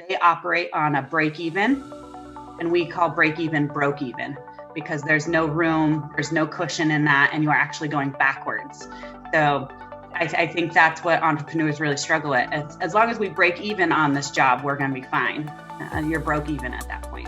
they operate on a break even, and we call break even broke even, because there's no room, there's no cushion in that, and you are actually going backwards. So I think that's what entrepreneurs really struggle with. As long as we break even on this job, we're going to be fine. You're broke even at that point.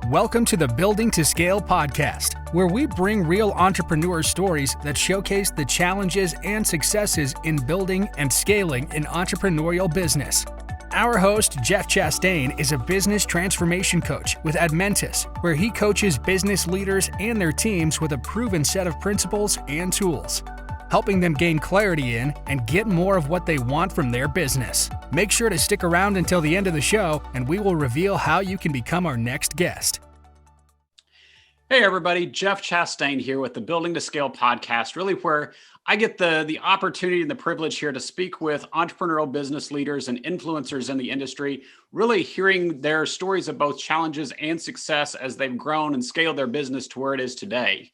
Welcome to the Building to Scale podcast, where we bring real entrepreneur stories that showcase the challenges and successes in building and scaling an entrepreneurial business. Our host, Jeff Chastain, is a business transformation coach with Admentis, where he coaches business leaders and their teams with a proven set of principles and tools, helping them gain clarity in and get more of what they want from their business. Make sure to stick around until the end of the show, and we will reveal how you can become our next guest. Hey everybody, Jeff Chastain here with the Building to Scale podcast, really where I get the opportunity and the privilege here to speak with entrepreneurial business leaders and influencers in the industry, really hearing their stories of both challenges and success as they've grown and scaled their business to where it is today.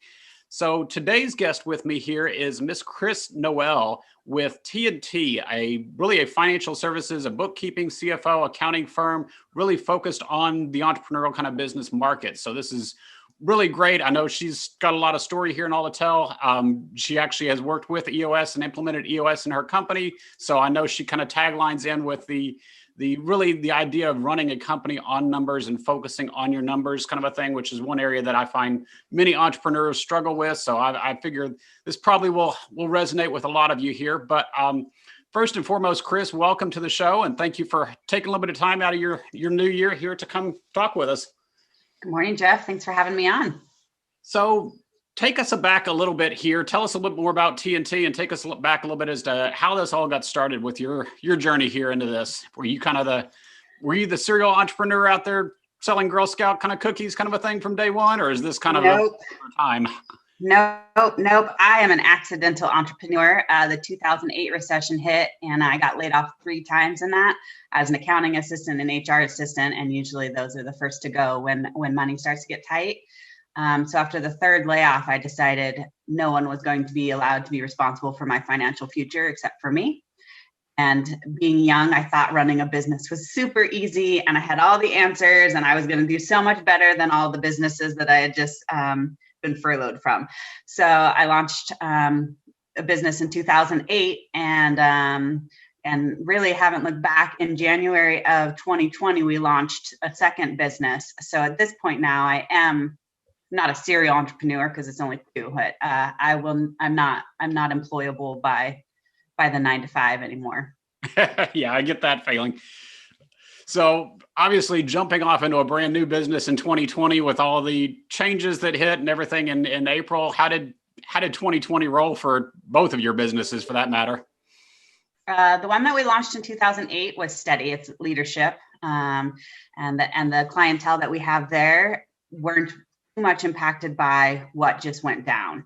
So today's guest with me here is Miss Cryss Noell with T&T, a financial services, a bookkeeping, CFO, accounting firm, really focused on the entrepreneurial kind of business market. So this is really great. I know she's got a lot of story here and all to tell. She actually has worked with EOS and implemented EOS in her company. So I know she kind of taglines in with the idea of running a company on numbers and focusing on your numbers kind of a thing, which is one area that I find many entrepreneurs struggle with. So I figure this probably will resonate with a lot of you here. But first and foremost, Cryss, welcome to the show. And thank you for taking a little bit of time out of your new year here to come talk with us. Good morning, Jeff. Thanks for having me on. So take us back a little bit here. Tell us a little bit more about T&T and take us back a little bit as to how this all got started with your journey here into this. Were you the serial entrepreneur out there selling Girl Scout kind of cookies kind of a thing from day one, or is this kind of a time? Nope. I am an accidental entrepreneur. The 2008 recession hit and I got laid off 3 times in that as an accounting assistant and HR assistant. And usually those are the first to go when money starts to get tight. So after the 3rd layoff, I decided no one was going to be allowed to be responsible for my financial future except for me. And being young, I thought running a business was super easy and I had all the answers and I was going to do so much better than all the businesses that I had just been furloughed from. So I launched a business in 2008 and really haven't looked back. In January of 2020, we launched a second business. So at this point now, I am not a serial entrepreneur because it's only 2, but I'm not employable by the 9 to 5 anymore. Yeah, I get that feeling. So obviously jumping off into a brand new business in 2020 with all the changes that hit and everything in April, how did 2020 roll for both of your businesses for that matter? The one that we launched in 2008 was steady. It's leadership. And the clientele that we have there weren't too much impacted by what just went down.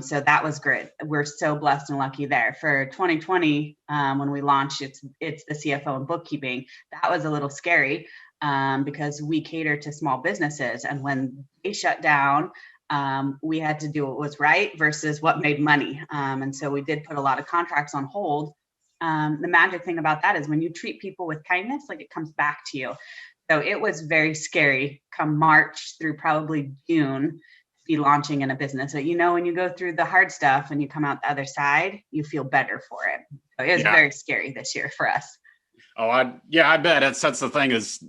So that was great. We're so blessed and lucky there. For 2020, when we launched, it's the CFO and bookkeeping. That was a little scary because we cater to small businesses. And when they shut down, we had to do what was right versus what made money. And so we did put a lot of contracts on hold. The magic thing about that is when you treat people with kindness, like it comes back to you. So it was very scary come March through probably June be launching in a business. So, when you go through the hard stuff and you come out the other side, you feel better for it. So it was very scary this year for us. Oh, I bet that's the thing is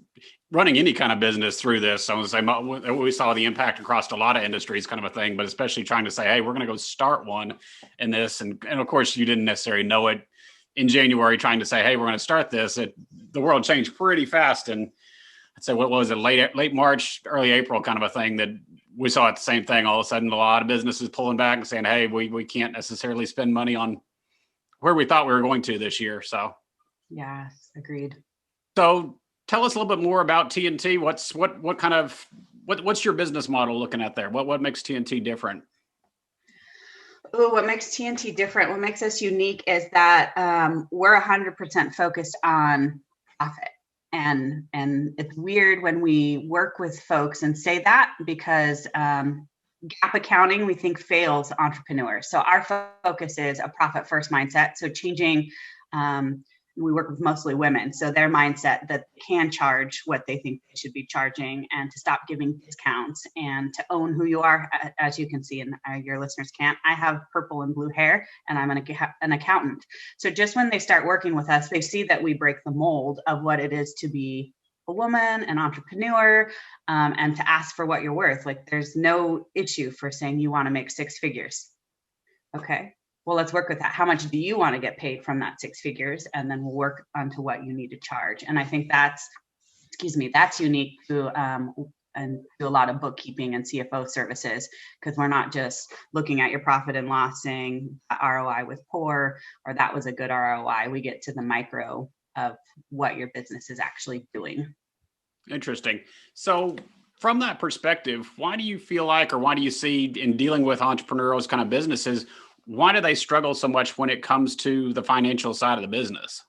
running any kind of business through this. I was saying we saw the impact across a lot of industries kind of a thing, but especially trying to say, hey, we're going to go start one in this. And of course you didn't necessarily know it in January, trying to say, hey, we're going to start this. The world changed pretty fast. And I'd say, what was it? Late March, early April kind of a thing that we saw it the same thing. All of a sudden, a lot of businesses pulling back and saying, hey, we can't necessarily spend money on where we thought we were going to this year. So, yes, agreed. So tell us a little bit more about T&T. What's your business model looking at there? What makes T&T different? Oh, what makes T&T different? What makes us unique is that we're 100% focused on profit. And it's weird when we work with folks and say that because GAAP accounting, we think fails entrepreneurs. So our focus is a profit first mindset. So changing we work with mostly women. So their mindset that they can charge what they think they should be charging, and to stop giving discounts, and to own who you are. As you can see, and your listeners can't, I have purple and blue hair, and I'm an accountant. So just when they start working with us, they see that we break the mold of what it is to be a woman, an entrepreneur, and to ask for what you're worth. Like, there's no issue for saying you want to make six figures. Okay, well, let's work with that. How much do you want to get paid from that six figures? And then we'll work onto what you need to charge. And I think that's unique to and to a lot of bookkeeping and CFO services, because we're not just looking at your profit and loss saying ROI was poor or that was a good ROI. We get to the micro of what your business is actually doing. Interesting. So from that perspective, why do you feel like, or why do you see in dealing with entrepreneurs kind of businesses, why do they struggle so much when it comes to the financial side of the business?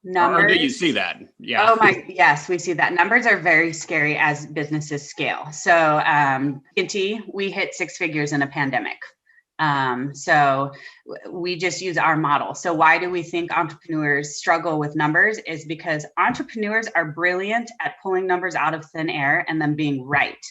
Numbers. Or do you see that? Yeah. Oh my, yes, we see that. Numbers are very scary as businesses scale. So we hit six figures in a pandemic. So we just use our model. So why do we think entrepreneurs struggle with numbers? Is because entrepreneurs are brilliant at pulling numbers out of thin air and them being right.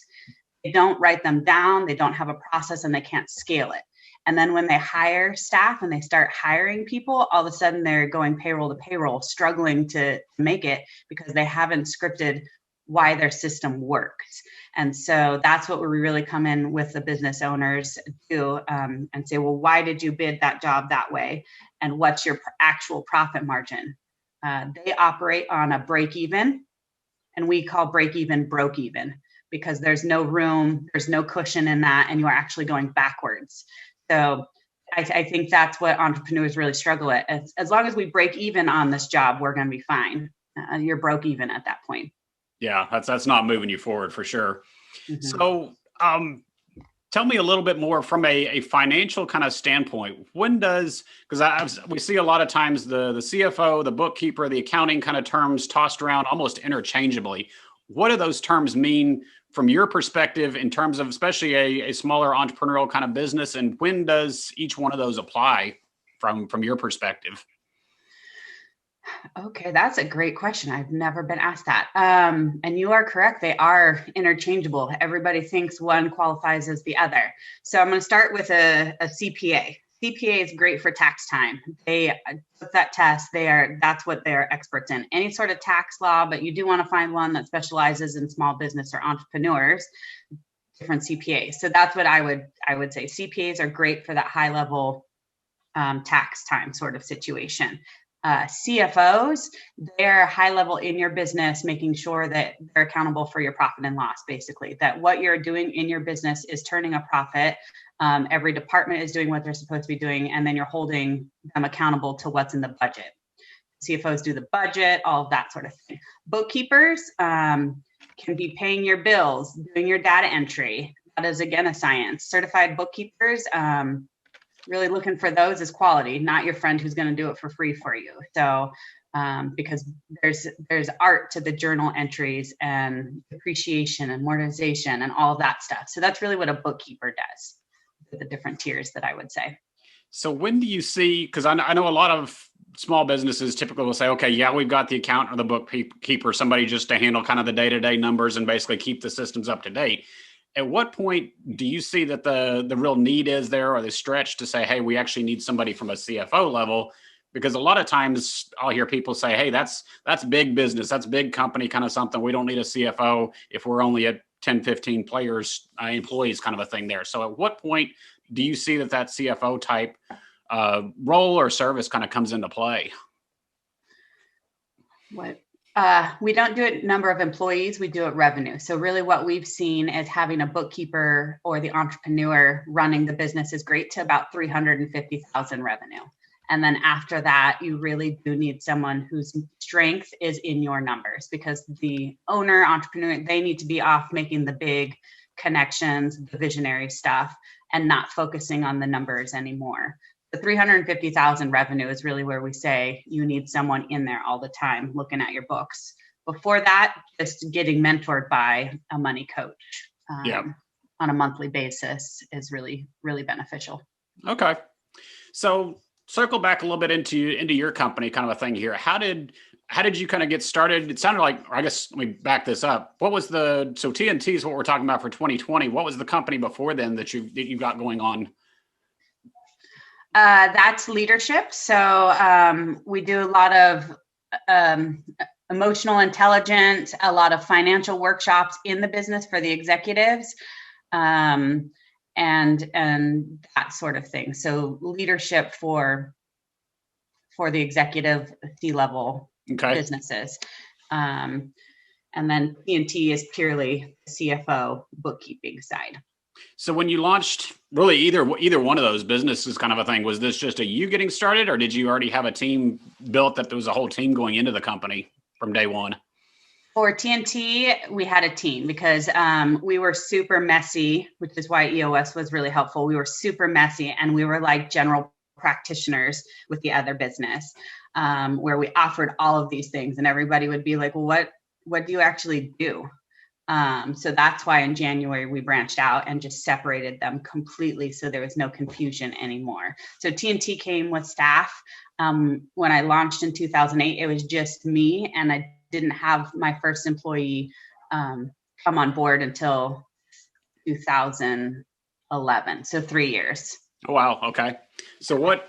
They don't write them down, they don't have a process, and they can't scale it. And then when they hire staff and they start hiring people, all of a sudden they're going payroll to payroll, struggling to make it because they haven't scripted why their system works. And so that's what we really come in with the business owners do, and say, well, why did you bid that job that way? And what's your actual profit margin? They operate on a break even, and we call break even broke even, because there's no room, there's no cushion in that, and you are actually going backwards. So I think that's what entrepreneurs really struggle at. As long as we break even on this job, we're going to be fine. You're broke even at that point. Yeah, that's not moving you forward for sure. Mm-hmm. So tell me a little bit more from a financial kind of standpoint. When does, because we see a lot of times the CFO, the bookkeeper, the accounting kind of terms tossed around almost interchangeably. What do those terms mean from your perspective in terms of especially a smaller entrepreneurial kind of business? And when does each one of those apply from your perspective? Okay, that's a great question. I've never been asked that. And you are correct. They are interchangeable. Everybody thinks one qualifies as the other. So I'm going to start with a CPA. CPA is great for tax time. They took that test. That's what they're experts in. Any sort of tax law, but you do want to find one that specializes in small business or entrepreneurs, different CPAs. So that's what I would say. CPAs are great for that high level tax time sort of situation. CFOs, they're high level in your business, making sure that they're accountable for your profit and loss, basically, that what you're doing in your business is turning a profit. Every department is doing what they're supposed to be doing, and then you're holding them accountable to what's in the budget. CFOs do the budget, all of that sort of thing. Bookkeepers can be paying your bills, doing your data entry. That is, again, a science. Certified bookkeepers, really looking for those as quality, not your friend who's going to do it for free for you. So because there's art to the journal entries and depreciation and amortization and all of that stuff. So that's really what a bookkeeper does, the different tiers that I would say. So when do you see, because I know a lot of small businesses typically will say, okay, yeah, we've got the accountant or the bookkeeper, somebody just to handle kind of the day-to-day numbers and basically keep the systems up to date. At what point do you see that the real need is there, or the stretch to say, hey, we actually need somebody from a CFO level? Because a lot of times I'll hear people say, hey, that's big business, that's big company kind of something. We don't need a CFO if we're only at 10, 15 employees kind of a thing there. So at what point do you see that CFO type role or service kind of comes into play? We don't do it number of employees, we do it revenue. So really what we've seen is having a bookkeeper or the entrepreneur running the business is great to about 350,000 revenue. And then after that, you really do need someone whose strength is in your numbers, because the owner, entrepreneur, they need to be off making the big connections, the visionary stuff, and not focusing on the numbers anymore. The 350,000 revenue is really where we say you need someone in there all the time looking at your books. Before that, just getting mentored by a money coach on a monthly basis is really, really beneficial. Okay. So circle back a little bit into your company kind of a thing here. How did you kind of get started? It sounded like, or I guess let me back this up. What was so TNT is what we're talking about for 2020. What was the company before then that you got going on? That's leadership. So we do a lot of emotional intelligence, a lot of financial workshops in the business for the executives, and that sort of thing. So leadership for the executive C-level businesses. And then TNT is purely CFO bookkeeping side. So when you launched really either one of those businesses kind of a thing, was this just you getting started, or did you already have a team built that there was a whole team going into the company from day one? For TNT, we had a team because we were super messy, which is why EOS was really helpful. We were super messy and we were like general practitioners with the other business, where we offered all of these things and everybody would be like, well, what do you actually do? So that's why in January we branched out and just separated them completely, so there was no confusion anymore. So TNT came with staff. When I launched in 2008, it was just me, and I didn't have my first employee come on board until 2011. So 3 years. Oh, wow. Okay. So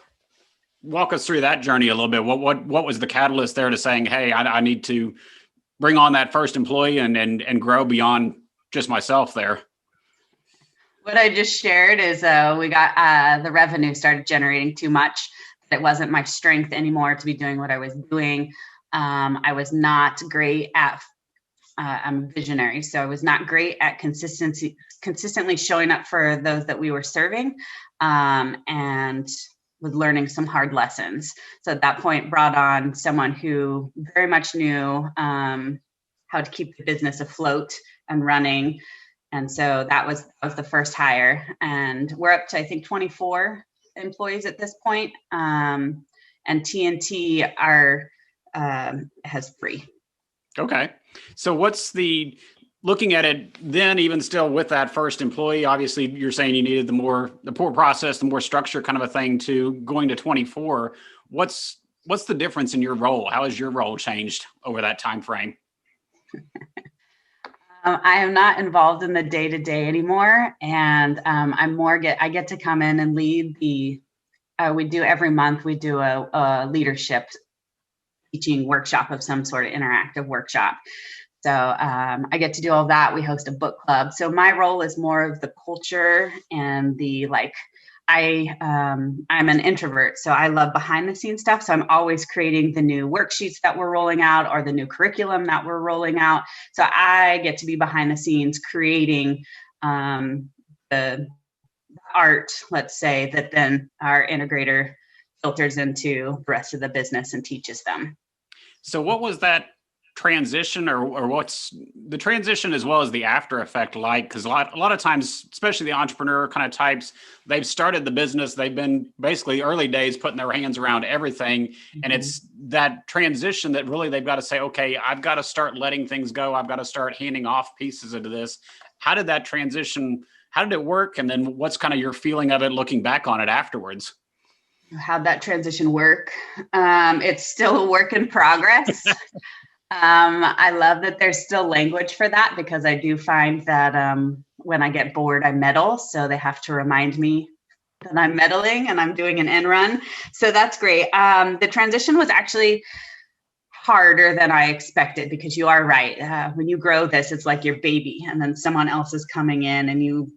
walk us through that journey a little bit. What was the catalyst there to saying, hey, I need to bring on that first employee and grow beyond just myself there? What I just shared is we got the revenue started generating too much. It wasn't my strength anymore to be doing what I was doing. I was not great at, I'm a visionary, so I was not great at consistently showing up for those that we were serving, and was learning some hard lessons. So at that point brought on someone who very much knew how to keep the business afloat and running. And so that was the first hire. And we're up to, I think, 24 employees at this point. And TNT has 3. Okay. So looking at it then, even still with that first employee, obviously you're saying you needed the more process, the more structure kind of a thing to going to 24. What's the difference in your role? How has your role changed over that time frame? I am not involved in the day-to-day anymore. And I get to come in and lead we do every month, we do a leadership teaching workshop of some sort of interactive workshop. So I get to do all that. We host a book club. So my role is more of the culture and I'm an introvert, so I love behind the scenes stuff. So I'm always creating the new worksheets that we're rolling out or the new curriculum that we're rolling out. So I get to be behind the scenes creating the art, let's say, that then our integrator filters into the rest of the business and teaches them. So what was that transition or what's the transition as well as the after effect like? Because a lot of times, especially the entrepreneur kind of types, they've started the business, they've been basically early days putting their hands around everything. Mm-hmm. And it's that transition that really they've got to say, okay, I've got to start letting things go. I've got to start handing off pieces of this. How did that transition, how did it work? And then what's kind of your feeling of it looking back on it afterwards? How'd that transition work? It's still a work in progress. I love that there's still language for that, because I do find that when I get bored, I meddle. So they have to remind me that I'm meddling and I'm doing an end run. So that's great. The transition was actually harder than I expected, because you are right. When you grow this, it's like your baby, and then someone else is coming in and you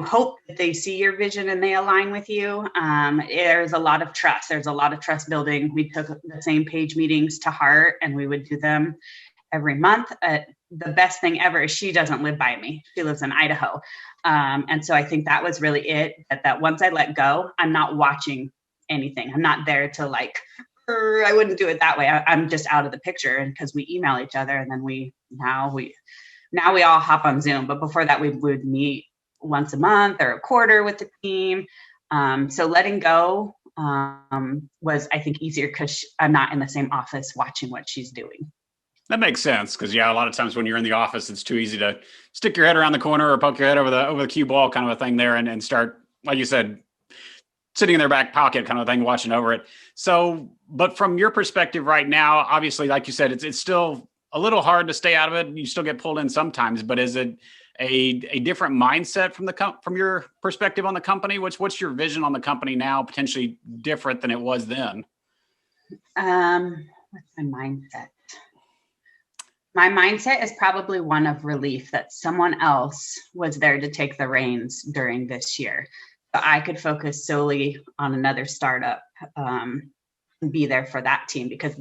hope that they see your vision and they align with you. There's a lot of trust. There's a lot of trust building. We took the same page meetings to heart, and we would do them every month. The best thing ever is she doesn't live by me. She lives in Idaho. And so I think that was really it, that once I let go, I'm not watching anything. I'm not there to I wouldn't do it that way. I'm just out of the picture, and because we email each other, and then now we all hop on Zoom. But before that, we would meet once a month or a quarter with the team. So letting go was, I think, easier because I'm not in the same office watching what she's doing. That makes sense, because a lot of times when you're in the office, it's too easy to stick your head around the corner or poke your head over the cue ball kind of a thing there and start, like you said, sitting in their back pocket kind of thing, watching over it. So, but from your perspective right now, obviously, like you said, it's still a little hard to stay out of it. You still get pulled in sometimes, but is it a different mindset from your perspective on the company? What's your vision on the company now, potentially different than it was then? What's my mindset? My mindset is probably one of relief that someone else was there to take the reins during this year. So I could focus solely on another startup and be there for that team, because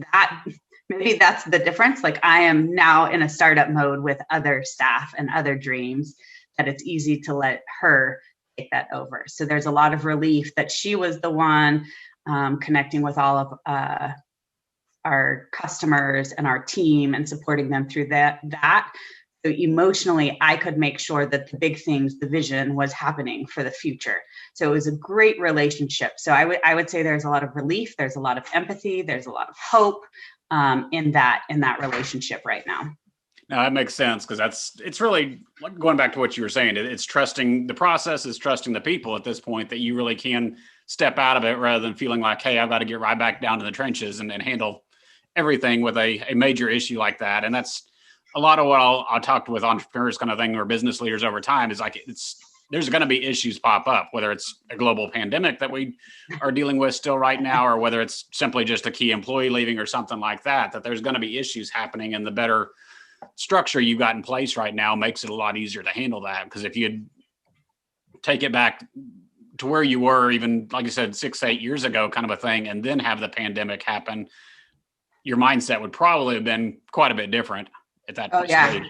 maybe that's the difference. Like, I am now in a startup mode with other staff and other dreams, that it's easy to let her take that over. So there's a lot of relief that she was the one connecting with all of our customers and our team and supporting them through that. So emotionally, I could make sure that the big things, the vision, was happening for the future. So it was a great relationship. So I would say there's a lot of relief, there's a lot of empathy, there's a lot of hope in that relationship right now. No, that makes sense, because it's really going back to what you were saying. It's trusting the process, it's trusting the people at this point, that you really can step out of it rather than feeling like, hey, I've got to get right back down to the trenches and handle everything with a major issue like that. And that's a lot of what I'll talk with entrepreneurs kind of thing, or business leaders over time, is like, there's going to be issues pop up, whether it's a global pandemic that we are dealing with still right now, or whether it's simply just a key employee leaving or something like that, that there's going to be issues happening, and the better structure you've got in place right now makes it a lot easier to handle that. Because if you take it back to where you were, even like you said, 6-8 years ago kind of a thing, and then have the pandemic happen, your mindset would probably have been quite a bit different at that point. Yeah.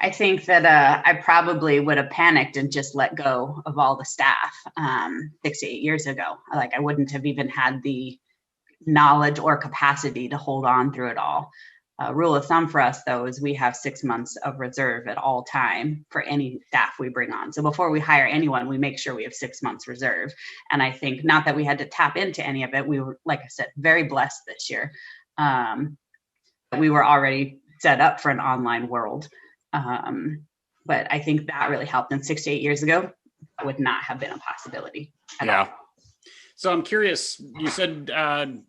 I think that I probably would have panicked and just let go of all the staff 6 to 8 years ago. Like, I wouldn't have even had the knowledge or capacity to hold on through it all. Rule of thumb for us, though, is we have 6 months of reserve at all time for any staff we bring on. So before we hire anyone, we make sure we have 6 months reserve. And I think, not that we had to tap into any of it, we were, like I said, very blessed this year. We were already set up for an online world. But I think that really helped. And 6 to 8 years ago, that would not have been a possibility at all. So I'm curious, you said, I'm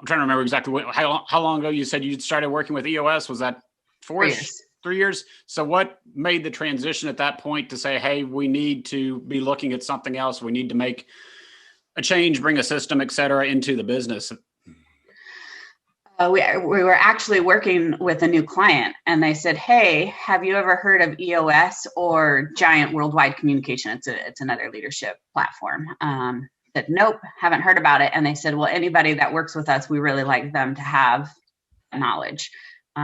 trying to remember exactly how long ago you said you started working with EOS. Was that 3 years? So what made the transition at that point to say, hey, we need to be looking at something else. We need to make a change, bring a system, et cetera, into the business? We were actually working with a new client, and they said, hey, have you ever heard of EOS or Giant Worldwide Communication? It's another leadership platform. Said, nope, haven't heard about it. And they said, well, anybody that works with us, we really like them to have knowledge. So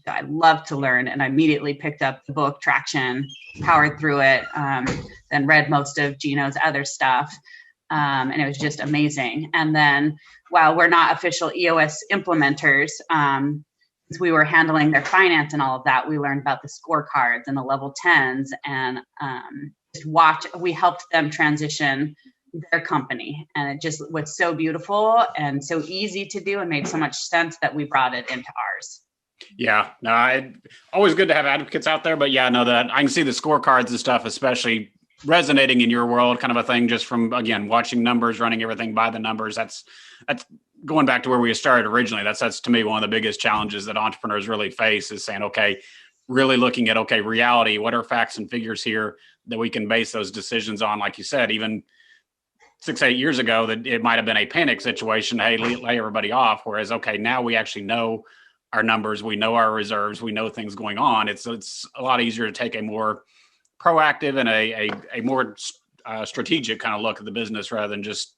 I love to learn, and I immediately picked up the book Traction, powered through it, then read most of Gino's other stuff. And it was just amazing. And then, while we're not official EOS implementers, since we were handling their finance and all of that, we learned about the scorecards and the level 10s, and we helped them transition their company. And it just was so beautiful and so easy to do, and made so much sense that we brought it into ours. Yeah, no, always good to have advocates out there, but yeah, no, that I can see the scorecards and stuff, especially resonating in your world, kind of a thing, just from, again, watching numbers, running everything by the numbers. That's going back to where we started originally. That's to me one of the biggest challenges that entrepreneurs really face, is saying, okay, really looking at, okay, reality, what are facts and figures here that we can base those decisions on? Like you said, even 6-8 years ago, that it might have been a panic situation. Hey, lay everybody off. Whereas, okay, now we actually know our numbers, we know our reserves, we know things going on. It's a lot easier to take a more proactive and a more strategic kind of look at the business, rather than just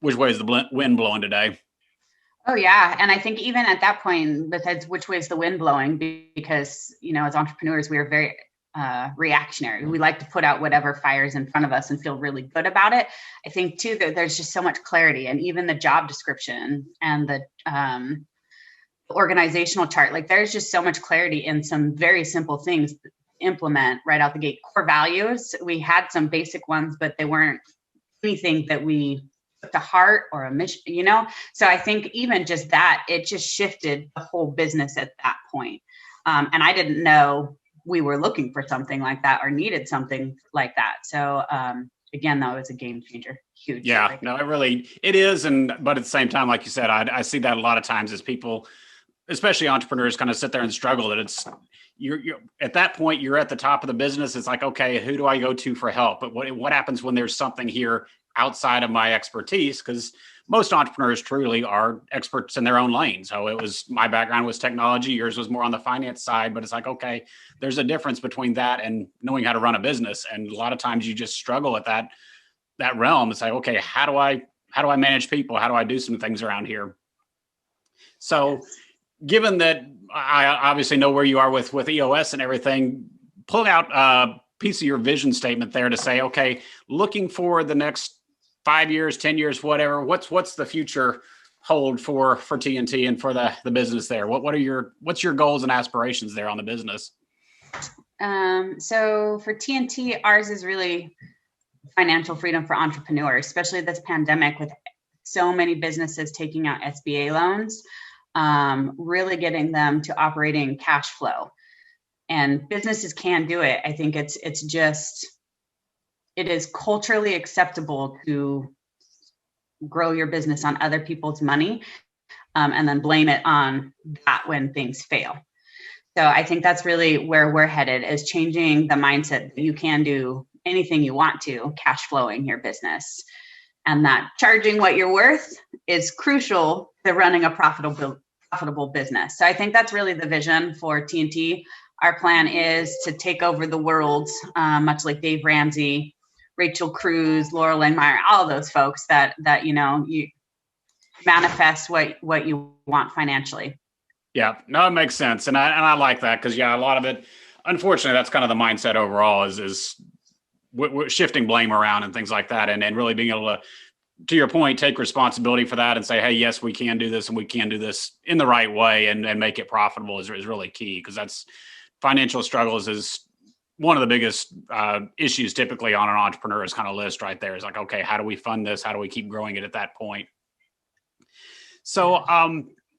which way is the wind blowing today. Oh yeah. And I think even at that point, besides which way is the wind blowing, because, as entrepreneurs, we are very reactionary. We like to put out whatever fires in front of us and feel really good about it. I think too, that there's just so much clarity, and even the job description and the organizational chart, like there's just so much clarity in some very simple things to implement right out the gate. Core values, we had some basic ones, but they weren't anything that we took to heart or a mission, So I think even just that, it just shifted the whole business at that point. And I didn't know we were looking for something like that or needed something like that. So again, though, it's a game changer. Huge. Yeah, no, it is. But at the same time, like you said, I see that a lot of times as people, especially entrepreneurs, kind of sit there and struggle that you're at that point, you're at the top of the business. It's like, okay, who do I go to for help? But what happens when there's something here outside of my expertise? Because most entrepreneurs truly are experts in their own lane. So my background was technology. Yours was more on the finance side, but it's like, okay, there's a difference between that and knowing how to run a business. And a lot of times you just struggle at that realm. It's like, okay, how do I manage people? How do I do some things around here? So given that I obviously know where you are with EOS and everything, pull out a piece of your vision statement there to say, okay, looking for the next 5 years, 10 years, whatever, what's the future hold for TNT and for the business there? What's your goals and aspirations there on the business? So for TNT, ours is really financial freedom for entrepreneurs, especially this pandemic with so many businesses taking out SBA loans, really getting them to operating cash flow. And businesses can do it. I think it is culturally acceptable to grow your business on other people's money, and then blame it on that when things fail. So I think that's really where we're headed, is changing the mindset that you can do anything you want to, cash flowing your business, and that charging what you're worth is crucial to running a profitable business. So I think that's really the vision for TNT. Our plan is to take over the world, much like Dave Ramsey, Rachel Cruz, Laurel Langmeyer, all those folks that you manifest what you want financially. Yeah, no, it makes sense. And I like that because, a lot of it, unfortunately, that's kind of the mindset overall is we're shifting blame around and things like that. And really being able to your point, take responsibility for that and say, hey, yes, we can do this and we can do this in the right way and make it profitable is really key, because that's financial struggles is one of the biggest issues typically on an entrepreneur's kind of list right there. Is like, okay, how do we fund this? How do we keep growing it at that point? So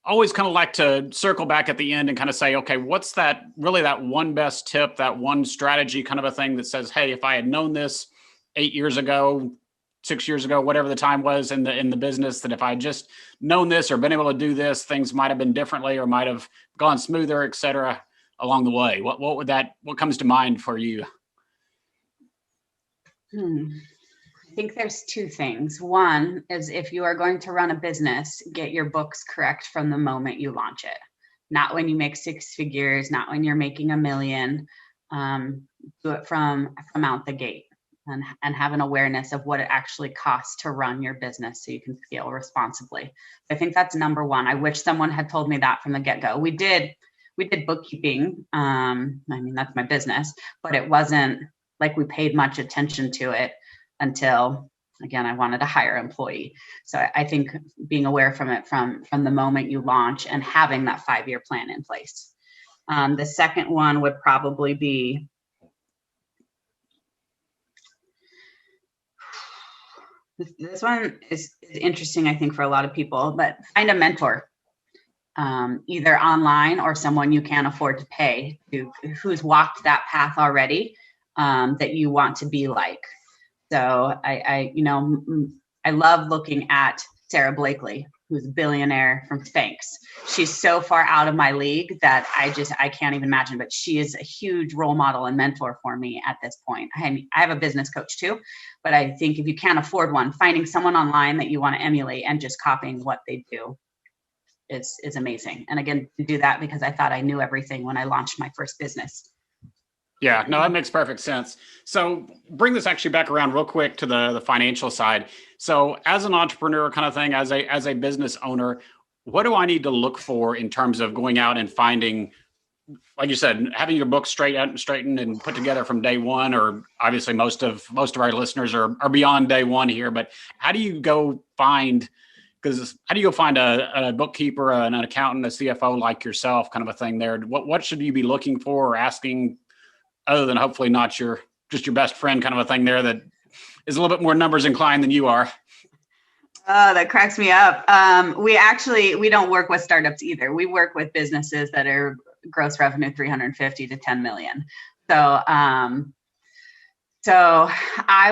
always kind of like to circle back at the end and kind of say, okay, what's that one best tip, that one strategy kind of a thing that says, hey, if I had known this 8 years ago, 6 years ago, whatever the time was in the business, that if I had just known this or been able to do this, things might have been differently or might have gone smoother, et cetera, along the way. What comes to mind for you? I think there's two things. One is, if you are going to run a business, get your books correct from the moment you launch it. Not when you make six figures, not when you're making $1 million. Do it from out the gate, and have an awareness of what it actually costs to run your business so you can scale responsibly. I think that's number one. I wish someone had told me that from the get-go. We did bookkeeping. That's my business, but it wasn't like we paid much attention to it until, again, I wanted to hire an employee. So I think being aware from it from the moment you launch and having that 5-year plan in place. The second one would probably be, this one is interesting, I think, for a lot of people, but find a mentor, either online or someone you can afford to pay, who's walked that path already, that you want to be like. So I love looking at Sarah Blakely, who's a billionaire from Spanx. She's so far out of my league that I can't even imagine, but she is a huge role model and mentor for me at this point. I have a business coach too, but I think if you can't afford one, finding someone online that you want to emulate and just copying what they do is amazing. And again, to do that because I thought I knew everything when I launched my first business. Yeah, no, that makes perfect sense. So bring this actually back around real quick to the financial side. So as an entrepreneur kind of thing, as a business owner, what do I need to look for in terms of going out and finding, like you said, having your book straightened and put together from day one? Or obviously most of our listeners are beyond day one here, but how do you go find a bookkeeper, an accountant, a CFO like yourself kind of a thing there? What should you be looking for or asking, other than hopefully not your best friend kind of a thing there that is a little bit more numbers inclined than you are? Oh, that cracks me up. We don't work with startups either. We work with businesses that are gross revenue 350 to 10 million. So So I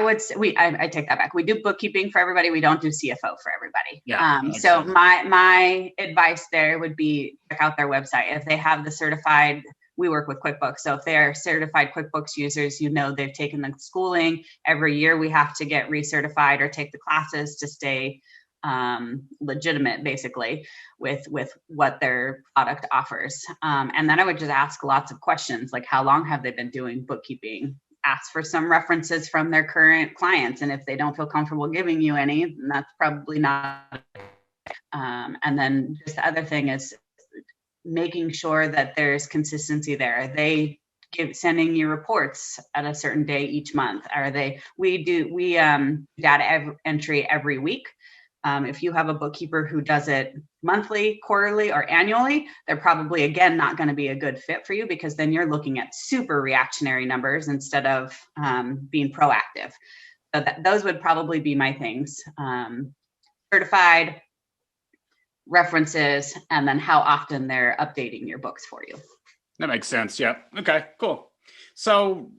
take that back. We do bookkeeping for everybody. We don't do CFO for everybody. Yeah. So my advice there would be check out their website. If they have the certified, we work with QuickBooks. So if they're certified QuickBooks users, they've taken the schooling. Every year we have to get recertified or take the classes to stay legitimate, basically, with what their product offers. And then I would just ask lots of questions, like how long have they been doing bookkeeping? Ask for some references from their current clients. And if they don't feel comfortable giving you any, then that's probably not. And then just the other thing is making sure that there's consistency there. Are they sending you reports at a certain day each month? We data entry every week. If you have a bookkeeper who does it monthly, quarterly, or annually, they're probably, again, not going to be a good fit for you, because then you're looking at super reactionary numbers instead of being proactive. So those would probably be my things. Certified, references, and then how often they're updating your books for you. That makes sense. Yeah. Okay, cool. So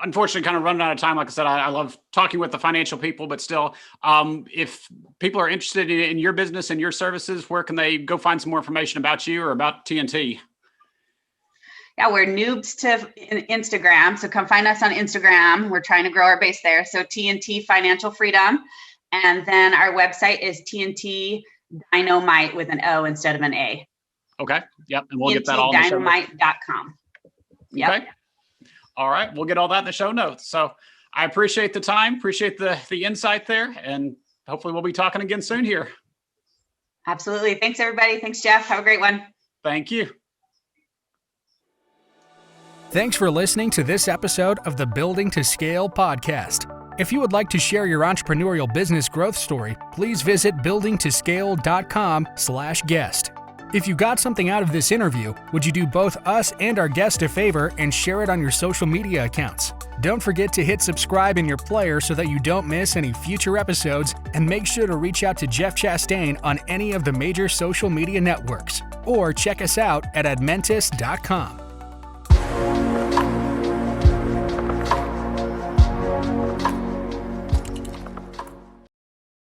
unfortunately, kind of running out of time. Like I said, I love talking with the financial people, but still, if people are interested in your business and your services, where can they go find some more information about you or about TNT? Yeah, we're noobs to Instagram. So come find us on Instagram. We're trying to grow our base there. So TNT Financial Freedom. And then our website is TNT Dynamite with an O instead of an A. Okay. Yep. And we'll get that all in the show notes. TNTdynamite.com. Yep. Okay. All right. We'll get all that in the show notes. So I appreciate the time, appreciate the insight there, and hopefully we'll be talking again soon here. Absolutely. Thanks, everybody. Thanks, Jeff. Have a great one. Thank you. Thanks for listening to this episode of the Building to Scale podcast. If you would like to share your entrepreneurial business growth story, please visit buildingtoscale.com/guest. If you got something out of this interview, would you do both us and our guest a favor and share it on your social media accounts? Don't forget to hit subscribe in your player so that you don't miss any future episodes, and make sure to reach out to Jeff Chastain on any of the major social media networks, or check us out at admentis.com.